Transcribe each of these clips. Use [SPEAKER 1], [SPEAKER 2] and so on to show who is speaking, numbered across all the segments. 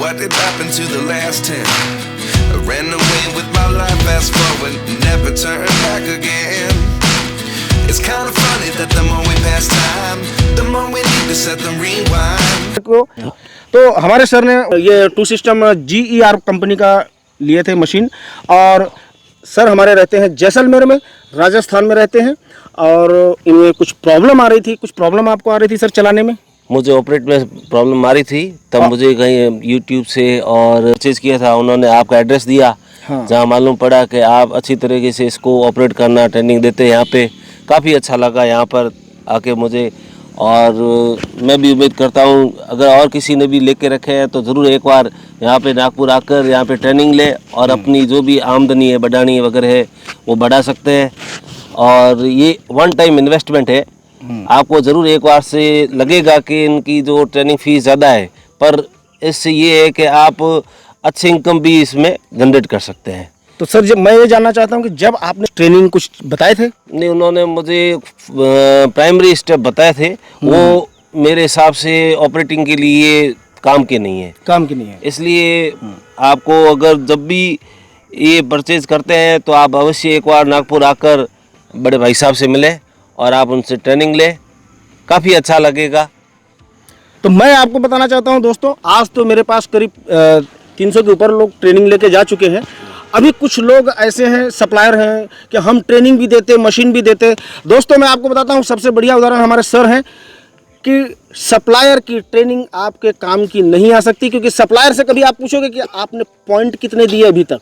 [SPEAKER 1] What did happen to the last 10? I ran away with my life, fast forward, never turn back again. It's kind of funny that the more we pass time, the more we need to set the rewind.
[SPEAKER 2] तो हमारे sir ने ये to system GER company का लिए थे machine, और sir हमारे रहते हैं जैसलमेर में, राजस्थान में रहते हैं, और इनमें कुछ प्रॉब्लम आ रही थी। कुछ प्रॉब्लम आपको आ रही थी सर चलाने में?
[SPEAKER 3] मुझे ऑपरेट में प्रॉब्लम आ रही थी, तब मुझे कहीं यूट्यूब से और परचेज किया था, उन्होंने आपका एड्रेस दिया।
[SPEAKER 2] हाँ।
[SPEAKER 3] जहाँ मालूम पड़ा कि आप अच्छी तरीके से इसको ऑपरेट करना ट्रेनिंग देते हैं यहाँ पे। काफ़ी अच्छा लगा यहाँ पर आके मुझे, और मैं भी उम्मीद करता हूँ अगर और किसी ने भी लेके रखे हैं तो ज़रूर एक बार यहाँ पे नागपुर आकर यहाँ पे ट्रेनिंग ले और अपनी जो भी आमदनी है बढ़ानी वगैरह है वो बढ़ा सकते हैं। और ये वन टाइम इन्वेस्टमेंट है, आपको ज़रूर एक बार से लगेगा कि इनकी जो ट्रेनिंग फीस ज़्यादा है, पर इससे ये है कि आप अच्छी इनकम भी इसमें जनरेट कर सकते हैं।
[SPEAKER 2] तो सर जब मैं ये जानना चाहता हूँ कि जब आपने ट्रेनिंग कुछ बताए थे?
[SPEAKER 3] नहीं, उन्होंने मुझे प्राइमरी स्टेप बताए थे, वो मेरे हिसाब से ऑपरेटिंग के लिए काम के नहीं है।
[SPEAKER 2] काम की नहीं है।
[SPEAKER 3] इसलिए आपको अगर जब भी ये परचेज करते हैं तो आप अवश्य एक बार नागपुर आकर बड़े भाई साहब से मिलें और आप उनसे ट्रेनिंग लें, काफ़ी अच्छा लगेगा।
[SPEAKER 2] तो मैं आपको बताना चाहता हूं दोस्तों, आज तो मेरे पास करीब 300 के ऊपर लोग ट्रेनिंग लेके जा चुके हैं। अभी कुछ लोग ऐसे हैं, सप्लायर हैं, कि हम ट्रेनिंग भी देते, मशीन भी देते। दोस्तों मैं आपको बताता हूं, सबसे बढ़िया उदाहरण हमारे सर हैं कि सप्लायर की ट्रेनिंग आपके काम की नहीं आ सकती, क्योंकि सप्लायर से कभी आप पूछोगे कि आपने पॉइंट कितने दिए अभी तक,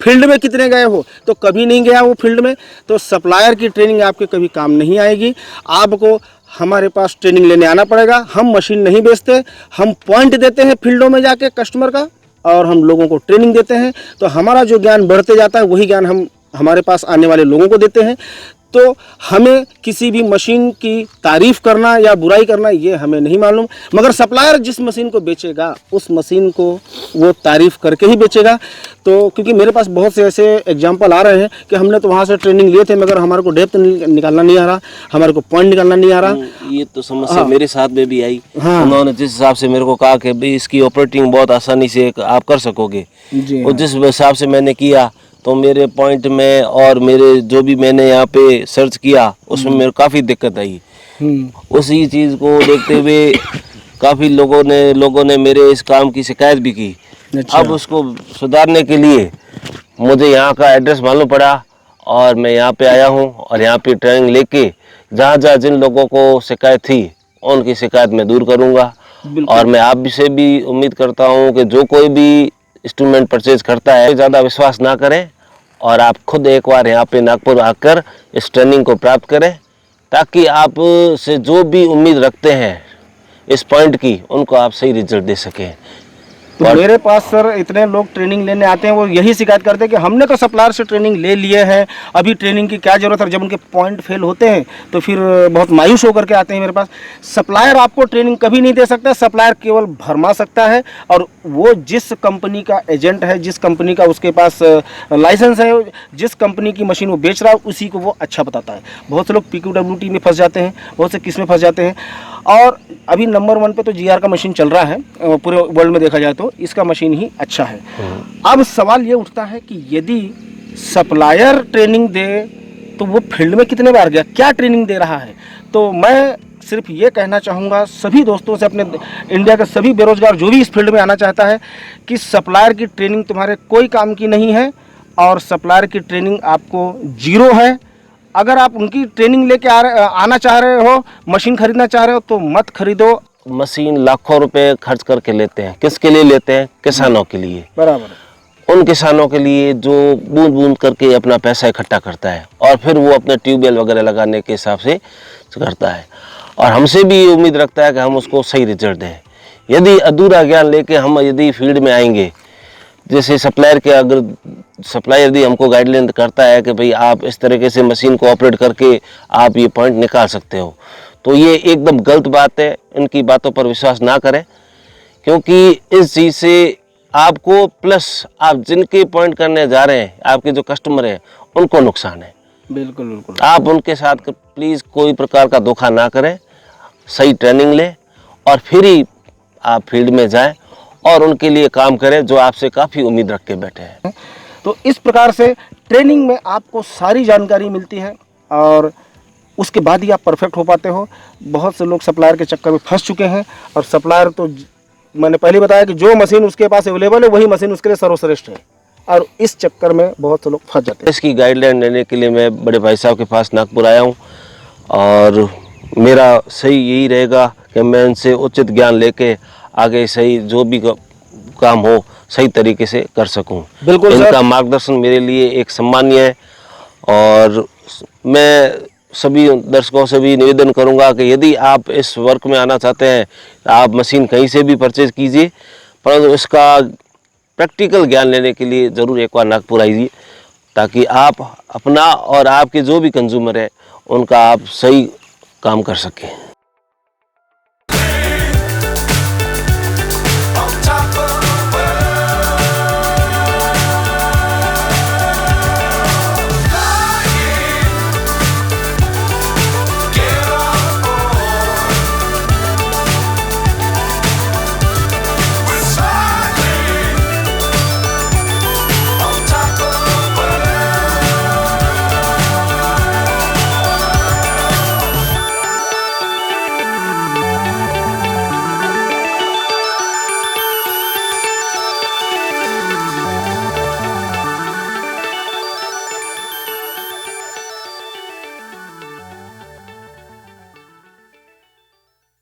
[SPEAKER 2] फील्ड में कितने गए हो, तो कभी नहीं गया वो फील्ड में। तो सप्लायर की ट्रेनिंग आपके कभी काम नहीं आएगी। आपको हमारे पास ट्रेनिंग लेने आना पड़ेगा। हम मशीन नहीं बेचते, हम पॉइंट देते हैं फील्डों में जाके कस्टमर का, और हम लोगों को ट्रेनिंग देते हैं। तो हमारा जो ज्ञान बढ़ते जाता है वही ज्ञान हम हमारे पास आने वाले लोगों को देते हैं। तो हमें किसी भी मशीन की तारीफ़ करना या बुराई करना ये हमें नहीं मालूम, मगर सप्लायर जिस मशीन को बेचेगा उस मशीन को वो तारीफ़ करके ही बेचेगा। तो क्योंकि मेरे पास बहुत से ऐसे एग्जांपल आ रहे हैं कि हमने तो वहाँ से ट्रेनिंग लिए थे, मगर हमारे को डेप्थ निकालना नहीं आ रहा, हमारे को पॉइंट निकालना नहीं आ रहा।
[SPEAKER 3] ये तो समस्या मेरे साथ में भी आई।
[SPEAKER 2] हाँ।
[SPEAKER 3] उन्होंने जिस हिसाब से मेरे को कहा कि भाई इसकी ऑपरेटिंग बहुत आसानी से आप कर सकोगे, और जिस हिसाब से मैंने किया तो मेरे पॉइंट में और मेरे जो भी मैंने यहाँ पे सर्च किया उसमें मेरे काफ़ी दिक्कत आई। उसी चीज़ को देखते हुए काफ़ी लोगों ने मेरे इस काम की शिकायत भी की।
[SPEAKER 2] अच्छा।
[SPEAKER 3] अब उसको सुधारने के लिए मुझे यहाँ का एड्रेस मालूम पड़ा और मैं यहाँ पे आया हूँ, और यहाँ पे ट्रेनिंग लेके जहाँ जहाँ जिन लोगों को शिकायत थी उनकी शिकायत मैं दूर करूँगा। और मैं आप से भी उम्मीद करता हूँ कि जो कोई भी इंस्ट्रूमेंट परचेज करता है ज़्यादा विश्वास ना करें, और आप खुद एक बार यहाँ पे नागपुर आकर इस ट्रेनिंग को प्राप्त करें, ताकि आप से जो भी उम्मीद रखते हैं इस पॉइंट की उनको आप सही रिजल्ट दे सकें।
[SPEAKER 2] तो मेरे पास सर इतने लोग ट्रेनिंग लेने आते हैं, वो यही शिकायत करते हैं कि हमने तो सप्लायर से ट्रेनिंग ले लिए हैं, अभी ट्रेनिंग की क्या ज़रूरत है। जब उनके पॉइंट फेल होते हैं तो फिर बहुत मायूस होकर के आते हैं मेरे पास। सप्लायर आपको ट्रेनिंग कभी नहीं दे सकता, सप्लायर केवल भरमा सकता है, और वो जिस कंपनी का एजेंट है, जिस कंपनी का उसके पास लाइसेंस है, जिस कंपनी की मशीन वो बेच रहा है उसी को वो अच्छा बताता है। बहुत से लोग PQWT में फंस जाते हैं, बहुत से किस में फंस जाते हैं। और अभी नंबर 1 पे तो GR का मशीन चल रहा है पूरे वर्ल्ड में देखा जाए तो इसका मशीन ही अच्छा है। अब सवाल ये उठता है कि यदि सप्लायर ट्रेनिंग दे तो वो फील्ड में कितने बार गया, क्या ट्रेनिंग दे रहा है। तो मैं सिर्फ ये कहना चाहूँगा सभी दोस्तों से, अपने इंडिया के सभी बेरोजगार जो भी इस फील्ड में आना चाहता है, कि सप्लायर की ट्रेनिंग तुम्हारे कोई काम की नहीं है, और सप्लायर की ट्रेनिंग आपको जीरो है। अगर आप उनकी ट्रेनिंग लेके आना चाह रहे हो, मशीन खरीदना चाह रहे हो, तो मत खरीदो।
[SPEAKER 3] मशीन लाखों रुपए खर्च करके लेते हैं, किसके लिए लेते हैं? किसानों के लिए।
[SPEAKER 2] बराबर।
[SPEAKER 3] उन किसानों के लिए जो बूंद बूंद करके अपना पैसा इकट्ठा करता है, और फिर वो अपने ट्यूबवेल वगैरह लगाने के हिसाब से करता है, और हमसे भी उम्मीद रखता है कि हम उसको सही रिजल्ट दें। यदि अधूरा ज्ञान लेके हम यदि फील्ड में आएंगे, जैसे सप्लायर के, अगर सप्लायर यदि हमको गाइडलाइन करता है कि भाई आप इस तरीके से मशीन को ऑपरेट करके आप ये पॉइंट निकाल सकते हो, तो ये एकदम गलत बात है। इनकी बातों पर विश्वास ना करें, क्योंकि इस चीज़ से आपको प्लस आप जिनके पॉइंट करने जा रहे हैं, आपके जो कस्टमर हैं, उनको नुकसान है।
[SPEAKER 2] बिल्कुल बिल्कुल।
[SPEAKER 3] आप उनके साथ प्लीज़ कोई प्रकार का धोखा ना करें, सही ट्रेनिंग लें और फिर ही आप फील्ड में जाएं। और उनके लिए काम करें जो आपसे काफ़ी उम्मीद रख के बैठे हैं।
[SPEAKER 2] तो इस प्रकार से ट्रेनिंग में आपको सारी जानकारी मिलती है और उसके बाद ही आप परफेक्ट हो पाते हो। बहुत से लोग सप्लायर के चक्कर में फंस चुके हैं और सप्लायर तो मैंने पहले बताया कि जो मशीन उसके पास अवेलेबल है वही मशीन उसके लिए सर्वश्रेष्ठ है, और इस चक्कर में बहुत से लोग फंस जाते हैं।
[SPEAKER 3] इसकी गाइडलाइन लेने के लिए मैं बड़े भाई साहब के पास नागपुर आया हूँ और मेरा सही यही रहेगा कि मैं इनसे उचित ज्ञान लेके आगे सही जो भी काम हो सही तरीके से कर सकूं।
[SPEAKER 2] बिल्कुल सर।
[SPEAKER 3] इनका मार्गदर्शन मेरे लिए एक सम्मानीय है और मैं सभी दर्शकों से भी निवेदन करूंगा कि यदि आप इस वर्क में आना चाहते हैं आप मशीन कहीं से भी परचेज कीजिए, परंतु इसका प्रैक्टिकल ज्ञान लेने के लिए ज़रूर एक बार नागपुर आइए ताकि आप अपना और आपके जो भी कंज्यूमर है उनका आप सही काम कर सकें।